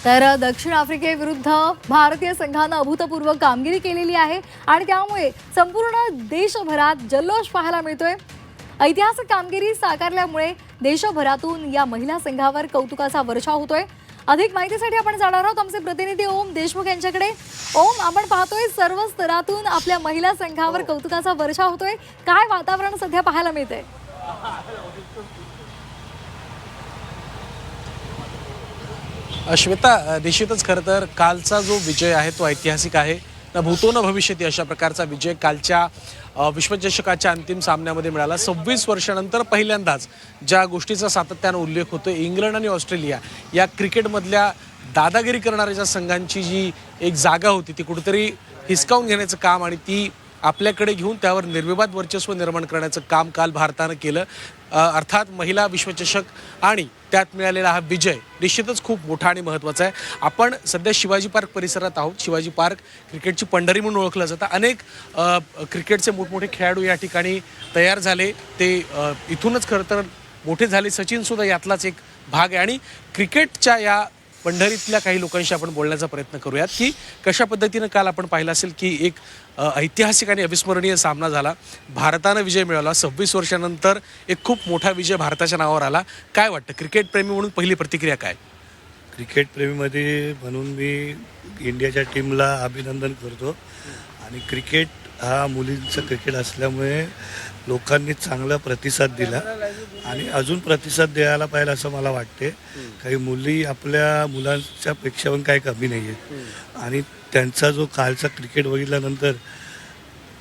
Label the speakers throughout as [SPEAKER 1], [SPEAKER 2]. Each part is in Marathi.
[SPEAKER 1] तर दक्षिण आफ्रिकेविरुद्ध भारतीय संघानं अभूतपूर्व कामगिरी केलेली आहे आणि त्यामुळे संपूर्ण देशभरात जल्लोष पाहायला मिळतोय। ऐतिहासिक कामगिरी साकारल्यामुळे देशभरातून या महिला संघावर कौतुकाचा वर्षाव होतोय। अधिक माहितीसाठी आपण जाणार आहोत आमचे प्रतिनिधी ओम देशमुख यांच्याकडे। ओम, आपण पाहतोय सर्व स्तरातून आपल्या महिला संघावर कौतुकाचा वर्षाव होतोय, काय वातावरण सध्या पाहायला मिळतंय?
[SPEAKER 2] श्वेता, निश्चितच खरं तर कालचा जो विजय आहे तो ऐतिहासिक आहे। न भूतो न भविष्यती अशा प्रकारचा विजय कालच्या विश्वचषकाच्या अंतिम सामन्यामध्ये मिळाला। 26 वर्षानंतर पहिल्यांदाच ज्या गोष्टीचा सातत्यानं उल्लेख होतो, इंग्लंड आणि ऑस्ट्रेलिया या क्रिकेटमधल्या दादागिरी करणाऱ्या ज्या संघांची जी एक जागा होती ती कुठेतरी हिसकावून घेण्याचं काम आणि ती आपल्याकडे घेऊन त्यावर निर्विवाद वर्चस्व निर्माण करण्याचं काम काल भारतानं केलं। अर्थात महिला विश्वचषक आणि त्यात मिळालेला हा विजय निश्चितच खूप मोठा आणि महत्त्वाचा आहे। आपण सध्या शिवाजी पार्क परिसरात आहोत। शिवाजी पार्क क्रिकेटची पंढरी म्हणून ओळखलं जातं। अनेक क्रिकेटचे मोठमोठे खेळाडू या ठिकाणी तयार झाले, ते इथूनच खरं तर मोठे झाले। सचिनसुद्धा यातलाच एक भाग आहे आणि क्रिकेटच्या या पंढरीतल्या काही लोकांशी आपण बोलण्याचा प्रयत्न करूयात की कशा पद्धतीनं काल आपण पाहिलं असेल की एक ऐतिहासिक आणि अविस्मरणीय सामना झाला। भारतानं विजय मिळवला। 26 वर्षानंतर एक खूप मोठा विजय भारताच्या नावावर आला। काय वाटतं, क्रिकेट प्रेमी म्हणून पहिली प्रतिक्रिया काय?
[SPEAKER 3] क्रिकेट प्रेमीमध्ये म्हणून मी इंडियाच्या टीमला अभिनंदन करतो आणि क्रिकेट हा मुलींचं क्रिकेट असल्यामुळे लोकांनी चांगला प्रतिसाद दिला आणि अजून प्रतिसाद द्यायला पाहिजे असं मला वाटते। काही मुली आपल्या मुलांच्या पेक्षा पण काही कमी नाही आहेत आणि त्यांचा जो कालचा क्रिकेट बघितल्यानंतर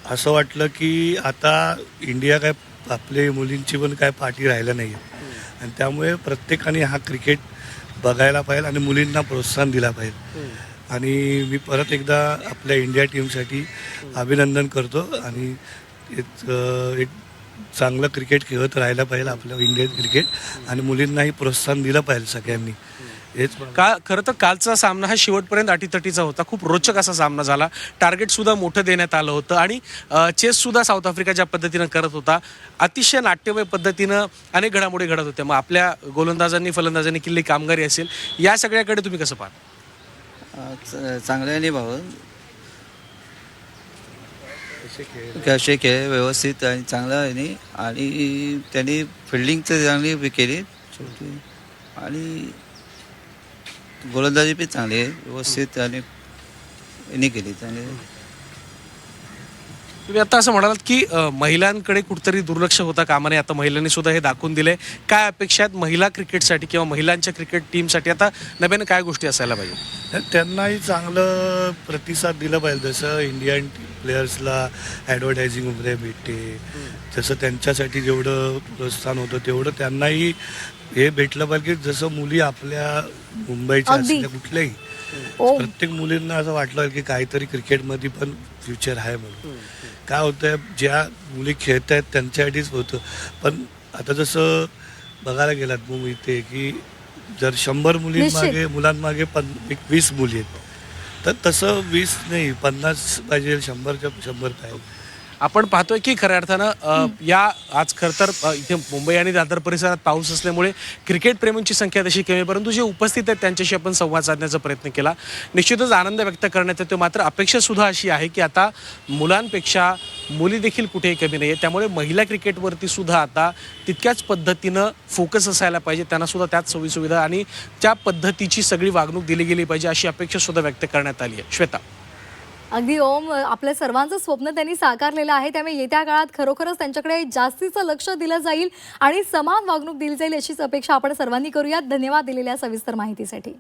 [SPEAKER 3] असं वाटलं की आता इंडिया काय आपले मुलींची पण काय पाठी राहिलं नाही आहे आणि त्यामुळे प्रत्येकाने हा क्रिकेट बघायला पाहिजे आणि मुलींना प्रोत्साहन दिला पाहिजे आणि मी परत एकदा आपल्या इंडिया टीमसाठी अभिनंदन करतो आणि एक चांगलं क्रिकेट खेळत राहायला पाहिजे आपलं इंडियन क्रिकेट आणि मुलींनाही प्रोत्साहन दिलं पाहिजे सगळ्यांनी। हेच
[SPEAKER 2] का खरं तर कालचा सामना हा शेवटपर्यंत अटीतटीचा होता। खूप रोचक असा सामना झाला। टार्गेटसुद्धा मोठं देण्यात आलं होतं आणि चेससुद्धा साऊथ आफ्रिका ज्या पद्धतीनं करत होता, अतिशय नाट्यमय पद्धतीनं अनेक घडामोडी घडत होत्या। मग आपल्या गोलंदाजांनी फलंदाजांनी केलेली कामगिरी असेल, या सगळ्याकडे तुम्ही कसं पाहता?
[SPEAKER 4] चांगल्याने भाऊ कसे खेळ व्यवस्थित आणि चांगला आहे आणि त्यांनी फिल्डिंगचं चांगली केली आणि गोलंदाजी पण चांगली आहे व्यवस्थित आणि यांनी केली चांगली।
[SPEAKER 2] तुम्ही आता असं म्हणालात की महिलांकडे कुठेतरी दुर्लक्ष होता कामा नये, आता महिलांनी सुद्धा हे दाखवून दिले। काय अपेक्षा आहेत महिला क्रिकेटसाठी किंवा महिलांच्या क्रिकेट टीमसाठी आता नव्यानं काय गोष्टी असायला पाहिजे?
[SPEAKER 3] त्यांनाही चांगलं प्रतिसाद दिला पाहिजे। जसं इंडियन प्लेयर्सला ॲडव्हर्टायझिंग वगैरे भेटते, जसं त्यांच्यासाठी जेवढं प्रोत्साहन होतं तेवढं त्यांनाही हे भेटलं पाहिजे की जसं मुली आपल्या मुंबईच्या असल्या कुठल्याही प्रत्येक मुलींना असं वाटलं की काहीतरी क्रिकेटमध्ये पण फ्युचर आहे म्हणून। काय होतं, ज्या मुली खेळत आहेत त्यांच्यासाठीच होतं, पण आता जसं बघायला गेलात मग इथे की जर 100 मुलींमागे मुलांमागे 20 मुली आहेत तर तसं 20 नाही 50 पाहिजे, 100च्या 100 पाहिजे।
[SPEAKER 2] आपण पाहतोय की खऱ्या अर्थानं या आज खरं तर इथे मुंबई आणि दादर परिसरात पाऊस असल्यामुळे क्रिकेट प्रेमींची संख्या तशी कमी, परंतु जे उपस्थित आहेत त्यांच्याशी आपण संवाद साधण्याचा प्रयत्न केला। निश्चितच आनंद व्यक्त करण्यात येतो, मात्र अपेक्षासुद्धा अशी आहे की आता मुलांपेक्षा मुली देखील कुठेही कमी नाही आहे, त्यामुळे महिला क्रिकेटवरती सुद्धा आता तितक्याच पद्धतीनं फोकस असायला पाहिजे, त्यांना सुद्धा त्याच सोयीसुविधा आणि त्या पद्धतीची सगळी वागणूक दिली गेली पाहिजे अशी अपेक्षासुद्धा व्यक्त करण्यात आली आहे। श्वेता,
[SPEAKER 1] अगदी ओम, आपल्या सर्वांचं स्वप्न त्यांनी साकारलेलं आहे, त्यामुळे येत्या काळात खरोखरच त्यांच्याकडे जास्तीचं लक्ष दिलं जाईल आणि समान वागणूक दिली जाईल अशीच अपेक्षा आपण सर्वांनी करूयात। धन्यवाद दिलेल्या सविस्तर माहितीसाठी।